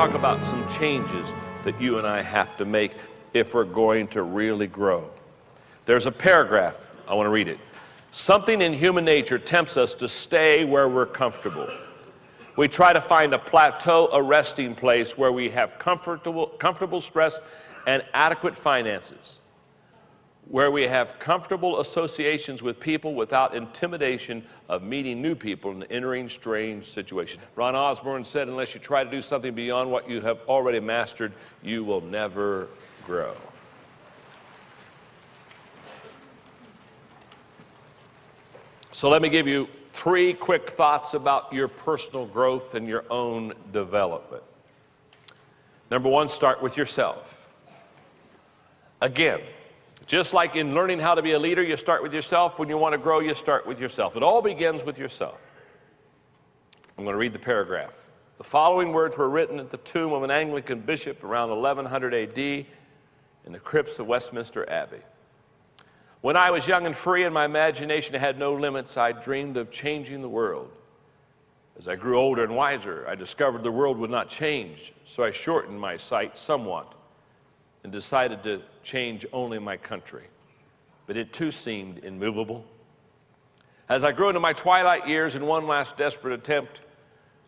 talk about some changes that you and I have to make if we're going to really grow. There's a paragraph, I want to read it. Something in human nature tempts us to stay where we're comfortable. We try to find a plateau, a resting place where we have comfortable stress and adequate finances, where we have comfortable associations with people without intimidation of meeting new people and entering strange situations. Ron Osborne said, unless you try to do something beyond what you have already mastered, you will never grow. So let me give you 3 quick thoughts about your personal growth and your own development. Number 1, start with yourself. Again, just like in learning how to be a leader, you start with yourself. When you want to grow, you start with yourself. It all begins with yourself. I'm going to read the paragraph. The following words were written at the tomb of an Anglican bishop around 1100 AD in the crypts of Westminster Abbey. When I was young and free and my imagination had no limits, I dreamed of changing the world. As I grew older and wiser, I discovered the world would not change, so I shortened my sight somewhat and decided to change only my country. But it too seemed immovable. As I grew into my twilight years, in one last desperate attempt,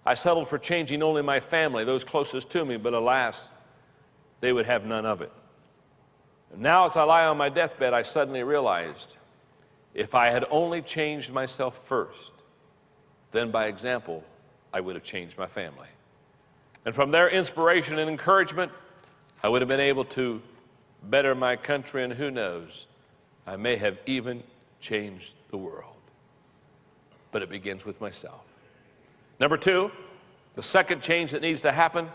I settled for changing only my family, those closest to me, but alas, they would have none of it. And now as I lie on my deathbed, I suddenly realized if I had only changed myself first, then by example, I would have changed my family. And from their inspiration and encouragement, I would have been able to better my country, and who knows, I may have even changed the world. But it begins with myself. Number 2, the second change that needs to happen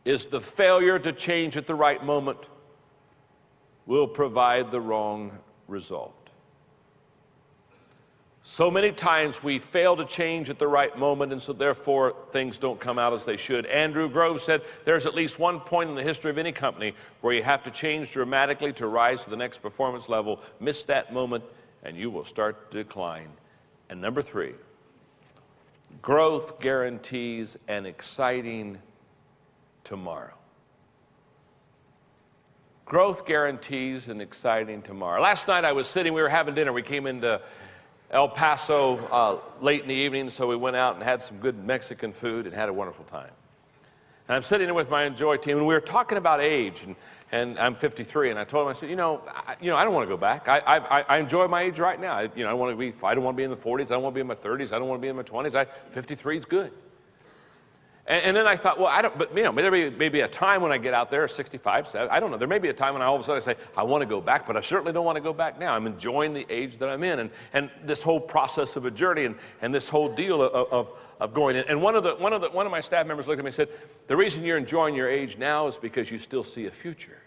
is the failure to change at the right moment will provide the wrong result. So many times we fail to change at the right moment, and so therefore things don't come out as they should. Andrew Grove said there's at least one point in the history of any company where you have to change dramatically to rise to the next performance level. Miss that moment and you will start to decline. And number 3, growth guarantees an exciting tomorrow. Growth guarantees an exciting tomorrow. Last night we were having dinner. We came into El Paso late in the evening, so we went out and had some good Mexican food and had a wonderful time. And I'm sitting there with my Enjoy team, and we were talking about age, and I'm 53, and I told him, I said, I don't want to go back. I enjoy my age right now. I don't want to be in the 40s. I don't want to be in my 30s. I don't want to be in my 20s. 53 is good. And then I thought, well, but there may be a time when I get out there, 65, 70, I don't know. There may be a time when all of a sudden I say, I want to go back, but I certainly don't want to go back now. I'm enjoying the age that I'm in, and this whole process of a journey, and this whole deal of going in. And one of my staff members looked at me and said, the reason you're enjoying your age now is because you still see a future.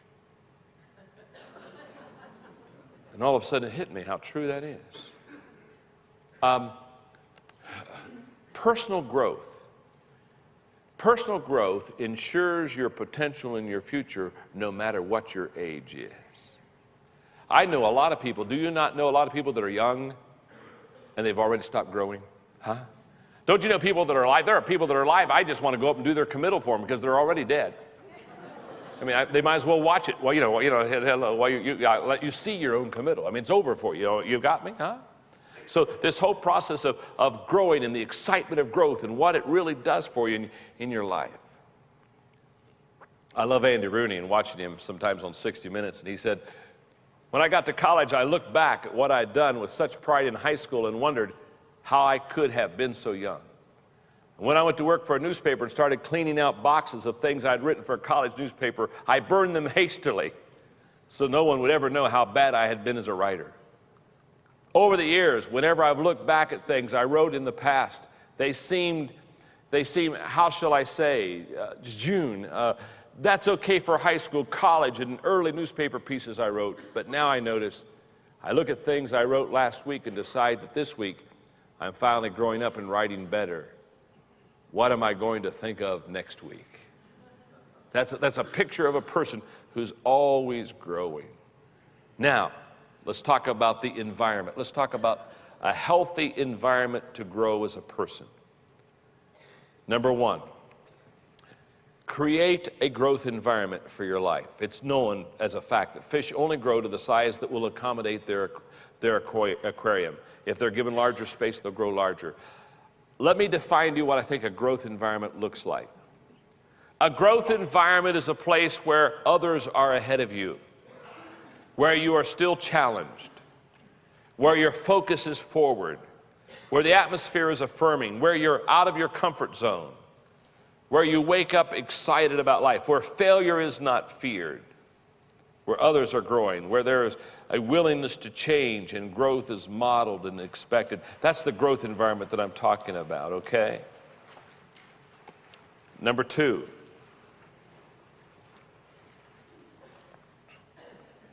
And all of a sudden it hit me how true that is. Personal growth. Personal growth ensures your potential in your future no matter what your age is. I know a lot of people, do you not know a lot of people that are young and they've already stopped growing? Huh? Don't you know people that are alive? There are people that are alive, I just want to go up and do their committal for them because they're already dead. I mean, they might as well watch it. Well, hello, while let you see your own committal. I mean, it's over for you. You got me, huh? So this whole process of growing and the excitement of growth and what it really does for you in your life. I love Andy Rooney and watching him sometimes on 60 Minutes, and he said, when I got to college, I looked back at what I'd done with such pride in high school and wondered how I could have been so young. And when I went to work for a newspaper and started cleaning out boxes of things I'd written for a college newspaper, I burned them hastily so no one would ever know how bad I had been as a writer. Over the years, whenever I've looked back at things I wrote in the past, they seem, how shall I say, June. That's okay for high school, college, and early newspaper pieces I wrote. But now I notice, I look at things I wrote last week and decide that this week I'm finally growing up and writing better. What am I going to think of next week? That's a picture of a person who's always growing. Now, let's talk about the environment. Let's talk about a healthy environment to grow as a person. Number 1, Create a growth environment for your life. It's known as a fact that fish only grow to the size that will accommodate their aquarium. If they're given larger space, they'll grow larger. Let me define to you what I think a growth environment looks like. A growth environment is a place where others are ahead of you, where you are still challenged, where your focus is forward, where the atmosphere is affirming, where you're out of your comfort zone, where you wake up excited about life, where failure is not feared, where others are growing, where there is a willingness to change and growth is modeled and expected. That's the growth environment that I'm talking about, okay? Number 2,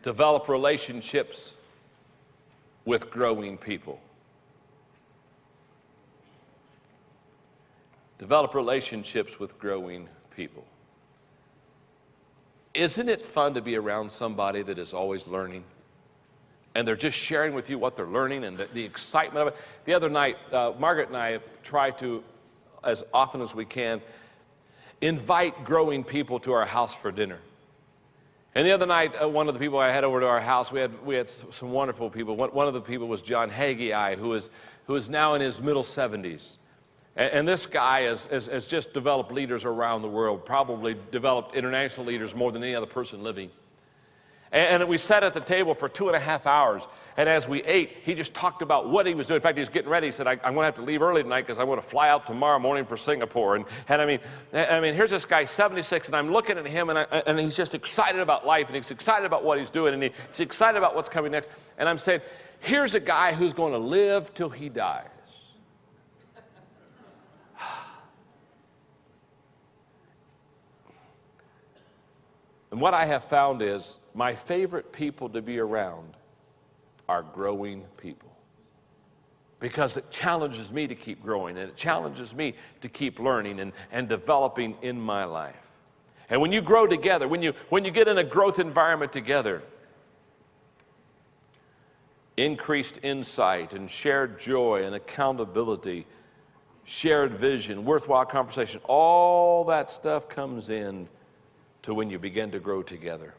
develop relationships with growing people. Develop relationships with growing people. Isn't it fun to be around somebody that is always learning? And they're just sharing with you what they're learning and the excitement of it. The other night, Margaret and I try to, as often as we can, invite growing people to our house for dinner. And the other night, one of the people I had over to our house, we had some wonderful people. One of the people was John Hagee, who is now in his middle 70s. And this guy has just developed leaders around the world, probably developed international leaders more than any other person living. And we sat at the table for 2.5 hours, and as we ate, he just talked about what he was doing. In fact, he was getting ready. He said, I'm going to have to leave early tonight because I want to fly out tomorrow morning for Singapore. And I mean, here's this guy, 76, and I'm looking at him, and he's just excited about life, and he's excited about what he's doing, and he's excited about what's coming next. And I'm saying, here's a guy who's going to live till he dies. And what I have found is my favorite people to be around are growing people, because it challenges me to keep growing, and it challenges me to keep learning and developing in my life. And when you grow together, when you get in a growth environment together, increased insight and shared joy and accountability, shared vision, worthwhile conversation, all that stuff comes in to when you begin to grow together.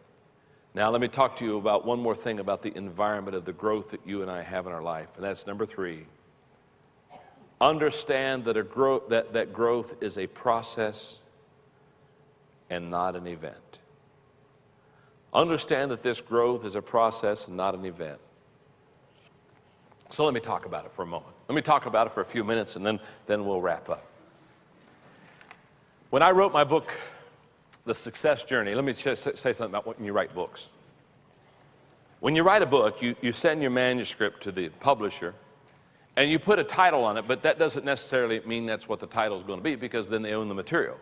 Now let me talk to you about one more thing about the environment of the growth that you and I have in our life, and that's number 3. Understand that that growth is a process and not an event. Understand that this growth is a process and not an event. So let me talk about it for a moment. Let me talk about it for a few minutes, and then we'll wrap up. When I wrote my book, The Success Journey, let me just say something about when you write books. When you write a book, you send your manuscript to the publisher, and you put a title on it, but that doesn't necessarily mean that's what the title is going to be, because then they own the material.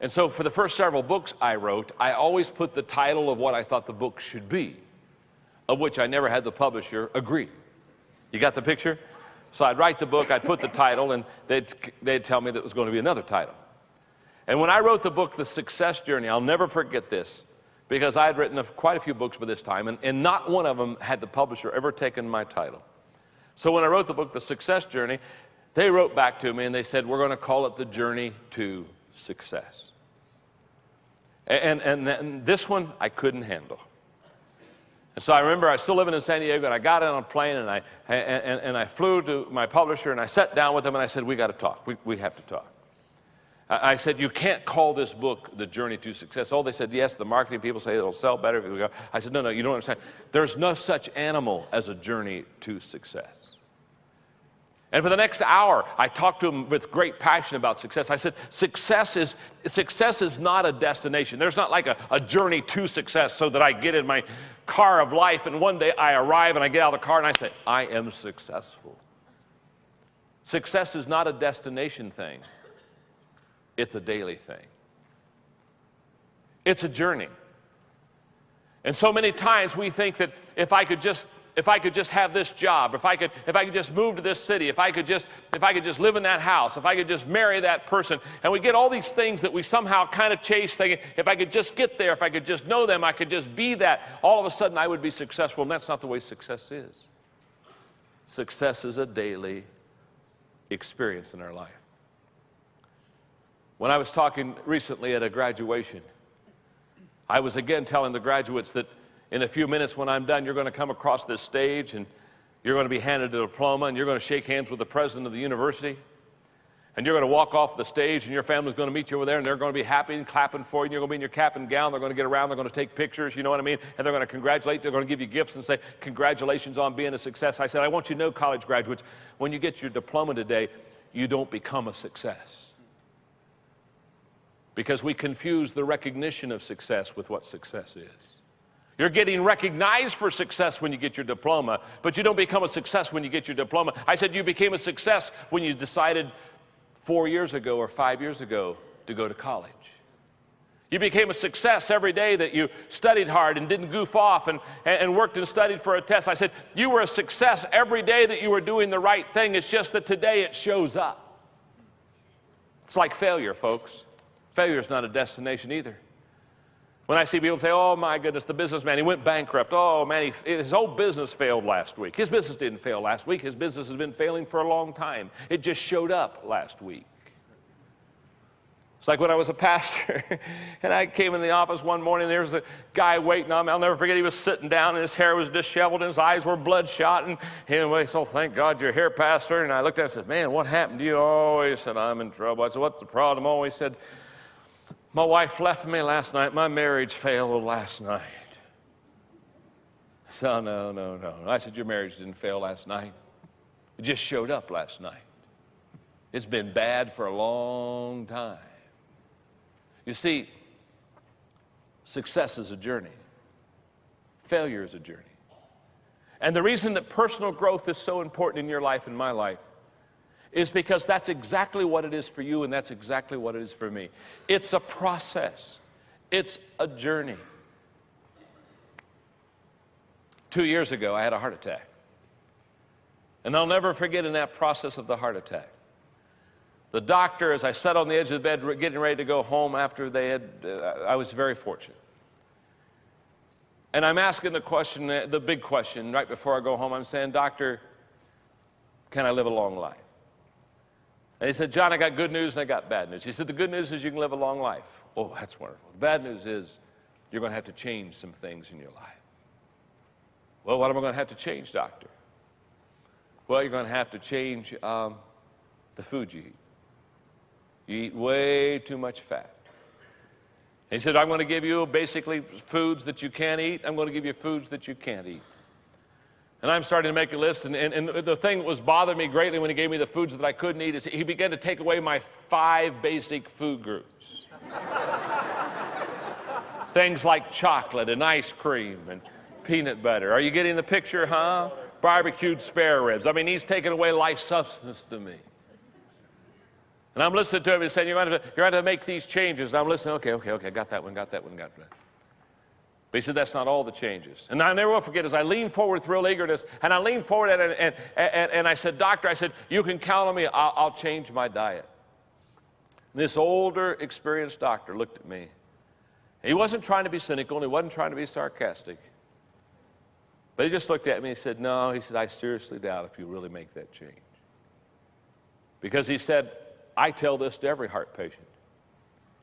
And so for the first several books I wrote, I always put the title of what I thought the book should be, of which I never had the publisher agree. You got the picture? So I'd write the book, I'd put the title, and they'd tell me that it was going to be another title. And when I wrote the book, The Success Journey, I'll never forget this, because I had written quite a few books by this time, and not one of them had the publisher ever taken my title. So when I wrote the book, The Success Journey, they wrote back to me and they said, we're going to call it The Journey to Success. And this one I couldn't handle. And so I remember I was still living in San Diego, and I got on a plane, and I flew to my publisher, and I sat down with him, and I said, we got to talk. We have to talk. I said, you can't call this book The Journey to Success. Oh, they said, yes, the marketing people say it'll sell better if we go. I said, no, you don't understand. There's no such animal as a journey to success. And for the next hour, I talked to him with great passion about success. I said, success is not a destination. There's not like a journey to success so that I get in my car of life and one day I arrive and I get out of the car and I say, I am successful. Success is not a destination thing. It's a daily thing. It's a journey. And so many times we think that if I could just have this job, if I could just move to this city, if I could just live in that house, if I could just marry that person, and we get all these things that we somehow kind of chase, thinking, if I could just get there, if I could just know them, I could just be that, all of a sudden I would be successful. And that's not the way success is. Success is a daily experience in our life. When I was talking recently at a graduation, I was again telling the graduates that in a few minutes when I'm done, you're going to come across this stage and you're going to be handed a diploma and you're going to shake hands with the president of the university. And you're going to walk off the stage and your family's going to meet you over there and they're going to be happy and clapping for you. And you're going to be in your cap and gown. They're going to get around. They're going to take pictures. You know what I mean? And they're going to congratulate. They're going to give you gifts and say, congratulations on being a success. I said, I want you to know, college graduates, when you get your diploma today, you don't become a success. Because we confuse the recognition of success with what success is. You're getting recognized for success when you get your diploma, but you don't become a success when you get your diploma. I said you became a success when you decided 4 years ago or 5 years ago to go to college. You became a success every day that you studied hard and didn't goof off and worked and studied for a test. I said you were a success every day that you were doing the right thing. It's just that today it shows up. It's like failure, folks. Failure is not a destination either. When I see people say, oh my goodness, the businessman, he went bankrupt. Oh man, his whole business failed last week. His business didn't fail last week. His business has been failing for a long time. It just showed up last week. It's like when I was a pastor and I came in the office one morning, there was a guy waiting on me. I'll never forget, he was sitting down and his hair was disheveled and his eyes were bloodshot. And anyway, so thank God you're here, pastor. And I looked at him and said, man, what happened to you? Oh, he said, I'm in trouble. I said, what's the problem? Oh, he said, my wife left me last night. My marriage failed last night. I said, oh, no. I said, your marriage didn't fail last night. It just showed up last night. It's been bad for a long time. You see, success is a journey. Failure is a journey. And the reason that personal growth is so important in your life and my life is because that's exactly what it is for you and that's exactly what it is for me. It's a process. It's a journey. 2 years ago, I had a heart attack. And I'll never forget in that process of the heart attack. The doctor, as I sat on the edge of the bed getting ready to go home after they had, I was very fortunate. And I'm asking the question, the big question, right before I go home. I'm saying, doctor, can I live a long life? And he said, John, I got good news and I got bad news. He said, the good news is you can live a long life. Oh, that's wonderful. The bad news is you're going to have to change some things in your life. Well, what am I going to have to change, doctor? Well, you're going to have to change the food you eat. You eat way too much fat. And he said, I'm going to give you basically foods that you can't eat. I'm going to give you foods that you can't eat. And I'm starting to make a list, and the thing that was bothering me greatly when he gave me the foods that I couldn't eat is he began to take away my 5 basic food groups. Things like chocolate and ice cream and peanut butter. Are you getting the picture, huh? Barbecued spare ribs. I mean, he's taking away life substance to me. And I'm listening to him and saying, you're going to have to make these changes. And I'm listening, okay, got that one. But he said, that's not all the changes. And I never will forget, as I leaned forward with real eagerness, and I leaned forward and I said, doctor, I said, you can count on me. I'll change my diet. And this older, experienced doctor looked at me. He wasn't trying to be cynical, and he wasn't trying to be sarcastic. But he just looked at me and said, no, he said, I seriously doubt if you really make that change. Because he said, I tell this to every heart patient.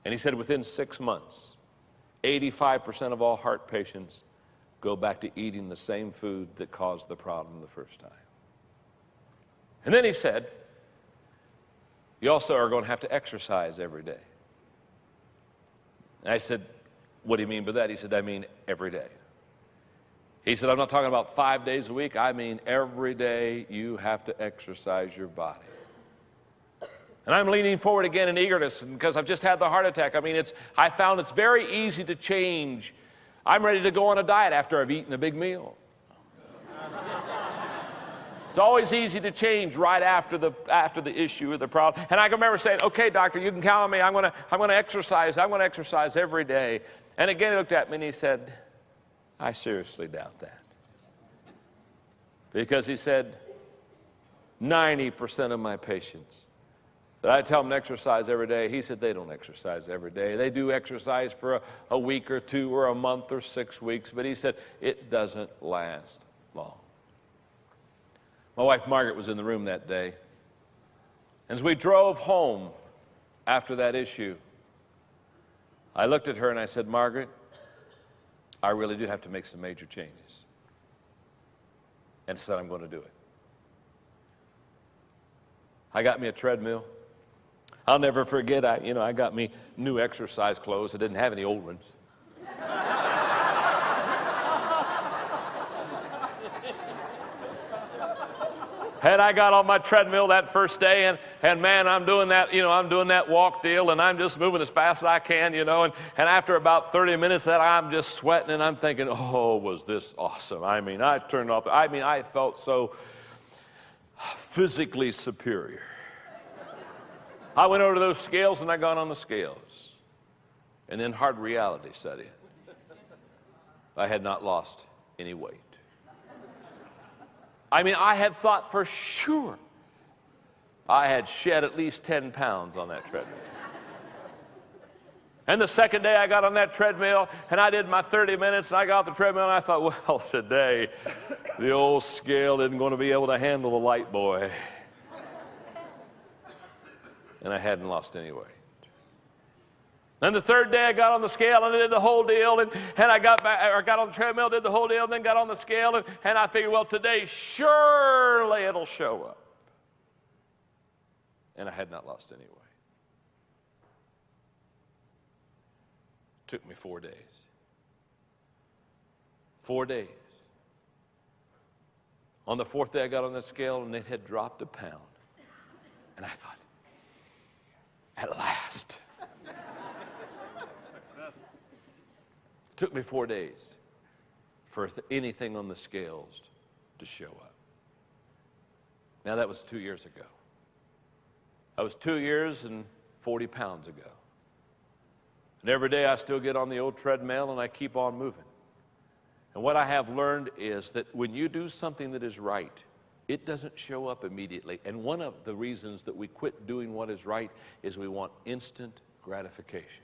And he said, within 6 months, 85% of all heart patients go back to eating the same food that caused the problem the first time. And then he said, you also are going to have to exercise every day. And I said, what do you mean by that? He said, I mean every day. He said, I'm not talking about 5 days a week. I mean every day you have to exercise your body. And I'm leaning forward again in eagerness because I've just had the heart attack. I mean, I found it's very easy to change. I'm ready to go on a diet after I've eaten a big meal. It's always easy to change right after the issue or the problem. And I can remember saying, okay, doctor, you can count on me. I'm going to exercise. I'm going to exercise every day. And again, he looked at me and he said, I seriously doubt that. Because he said, 90% of my patients that I tell them to exercise every day, he said they don't exercise every day. They do exercise for a week or 2 or a month or 6 weeks, but he said it doesn't last long. My wife Margaret was in the room that day. As we drove home after that issue, I looked at her and I said, Margaret, I really do have to make some major changes. And said, I'm going to do it. I got me a treadmill. I'll never forget, I got me new exercise clothes. I didn't have any old ones. And I got on my treadmill that first day, and man, I'm doing that walk deal, and I'm just moving as fast as I can, and after about 30 minutes that I'm just sweating, and I'm thinking, oh, was this awesome. I turned off, I felt so physically superior. I went over to those scales, and I got on the scales, and then hard reality set in. I had not lost any weight. I had thought for sure I had shed at least 10 pounds on that treadmill. And the second day I got on that treadmill and I did my 30 minutes and I got off the treadmill and I thought, well, today the old scale isn't going to be able to handle the light boy. And I hadn't lost any weight. Then the third day I got on the scale and I did the whole deal, and I got on the treadmill, did the whole deal, and then got on the scale, and I figured, well, today surely it'll show up. And I had not lost any weight. Took me 4 days. 4 days. On the fourth day I got on the scale and it had dropped a pound. And I thought, at last. Took me 4 days for anything on the scales to show up. Now that was 2 years ago. That was 2 years and 40 pounds ago. And every day I still get on the old treadmill and I keep on moving. And what I have learned is that when you do something that is right, it doesn't show up immediately. And one of the reasons that we quit doing what is right is we want instant gratification.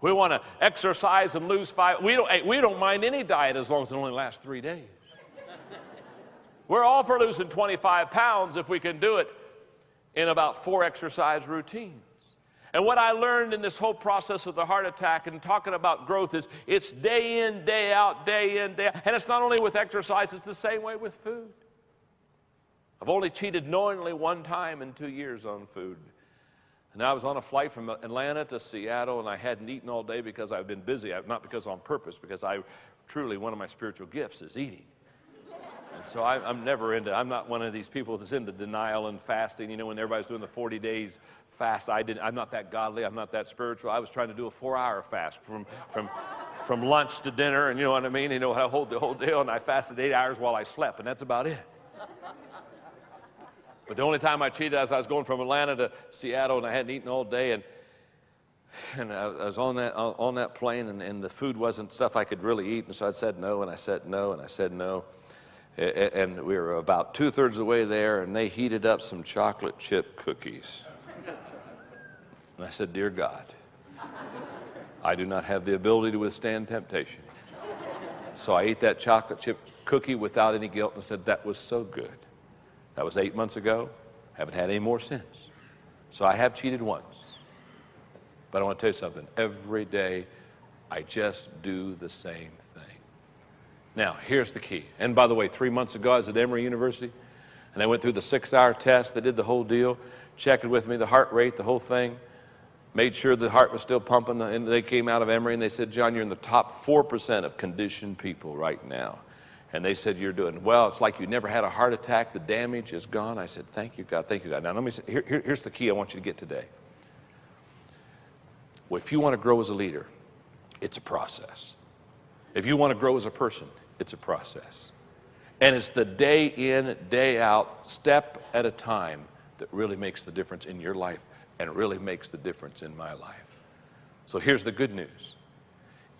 We want to exercise and lose 5. We don't mind any diet as long as it only lasts 3 days. We're all for losing 25 pounds if we can do it in about 4 exercise routines. And what I learned in this whole process of the heart attack and talking about growth is it's day in, day out, day in, day out. And it's not only with exercise, it's the same way with food. I've only cheated knowingly 1 time in 2 years on food. And I was on a flight from Atlanta to Seattle, and I hadn't eaten all day because I've been busy, not because on purpose, because one of my spiritual gifts is eating. And so I'm not one of these people that's into denial and fasting. When everybody's doing the 40 days fast, I'm not that godly, I'm not that spiritual. I was trying to do a 4-hour fast from lunch to dinner, and you know what I mean? I hold the whole deal, and I fasted 8 hours while I slept, and that's about it. But the only time I cheated as I was going from Atlanta to Seattle and I hadn't eaten all day, and I was on that plane, and the food wasn't stuff I could really eat, and so I said no, and I said no, and I said no. And we were about 2/3 of the way there, and they heated up some chocolate chip cookies. And I said, dear God, I do not have the ability to withstand temptation. So I ate that chocolate chip cookie without any guilt and said, that was so good. That was 8 months ago. Haven't had any more since. So I have cheated once. But I want to tell you something. Every day, I just do the same thing. Now, here's the key. And by the way, 3 months ago, I was at Emory University, and I went through the 6-hour test. They did the whole deal, checking with me the heart rate, the whole thing, made sure the heart was still pumping. And they came out of Emory, and they said, John, you're in the top 4% of conditioned people right now. And they said, you're doing well. It's like you never had a heart attack. The damage is gone. I said, thank you, God. Thank you, God. Now, let me say, here's the key I want you to get today. Well, if you want to grow as a leader, it's a process. If you want to grow as a person, it's a process. And it's the day in, day out, step at a time that really makes the difference in your life and really makes the difference in my life. So here's the good news.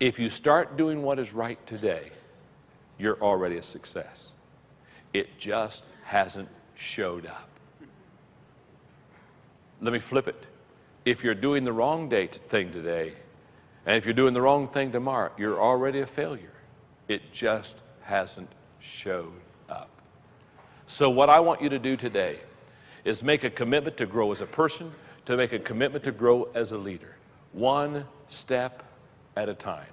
If you start doing what is right today, you're already a success. It just hasn't showed up. Let me flip it. If you're doing the wrong thing today, and if you're doing the wrong thing tomorrow, you're already a failure. It just hasn't showed up. So what I want you to do today is make a commitment to grow as a person, to make a commitment to grow as a leader, one step at a time.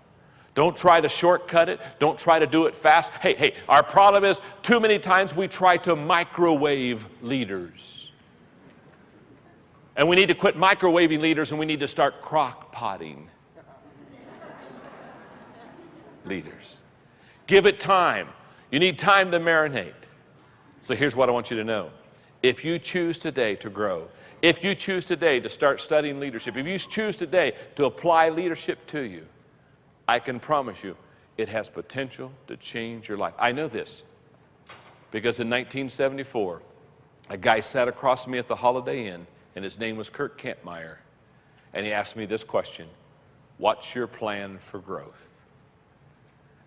Don't try to shortcut it. Don't try to do it fast. Hey, our problem is too many times we try to microwave leaders. And we need to quit microwaving leaders, and we need to start crock-potting leaders. Give it time. You need time to marinate. So here's what I want you to know. If you choose today to grow, if you choose today to start studying leadership, if you choose today to apply leadership to you, I can promise you it has potential to change your life. I know this because in 1974, a guy sat across from me at the Holiday Inn, and his name was Kurt Kampmeyer, and he asked me this question: what's your plan for growth?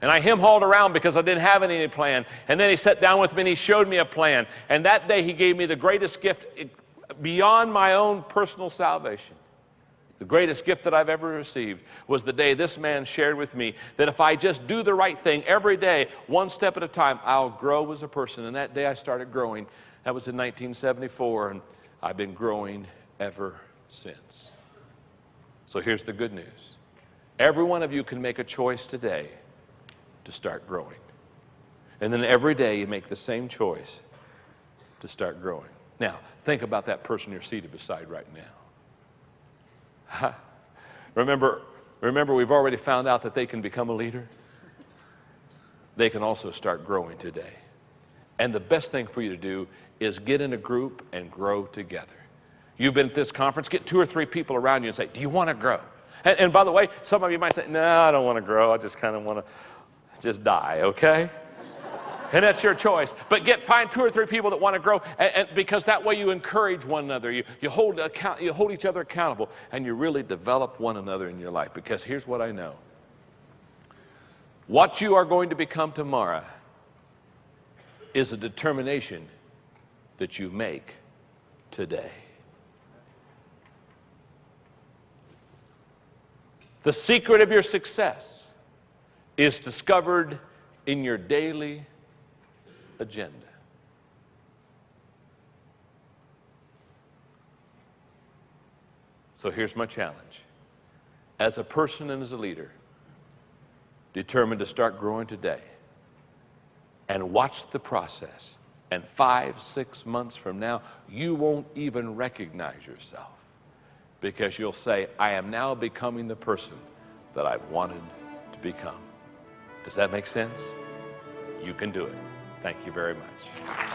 And I hem-hauled around because I didn't have any plan. And then he sat down with me and he showed me a plan. And that day he gave me the greatest gift beyond my own personal salvation. The greatest gift that I've ever received was the day this man shared with me that if I just do the right thing every day, one step at a time, I'll grow as a person. And that day I started growing. That was in 1974, and I've been growing ever since. So here's the good news. Every one of you can make a choice today to start growing. And then every day you make the same choice to start growing. Now, think about that person you're seated beside right now. Remember, we've already found out that they can become a leader. They can also start growing today. And the best thing for you to do is get in a group and grow together. You've been at this conference, get 2 or 3 people around you and say, do you want to grow? And by the way, some of you might say, no, I don't want to grow. I just kind of want to just die, okay? And that's your choice. But find 2 or 3 people that want to grow, and because that way you encourage one another. You hold each other accountable, and you really develop one another in your life. Because here's what I know. What you are going to become tomorrow is a determination that you make today. The secret of your success is discovered in your daily agenda. So here's my challenge. As a person and as a leader, determined to start growing today, and watch the process. And 5, 6 months from now, you won't even recognize yourself, because you'll say, I am now becoming the person that I've wanted to become. Does that make sense? You can do it. Thank you very much.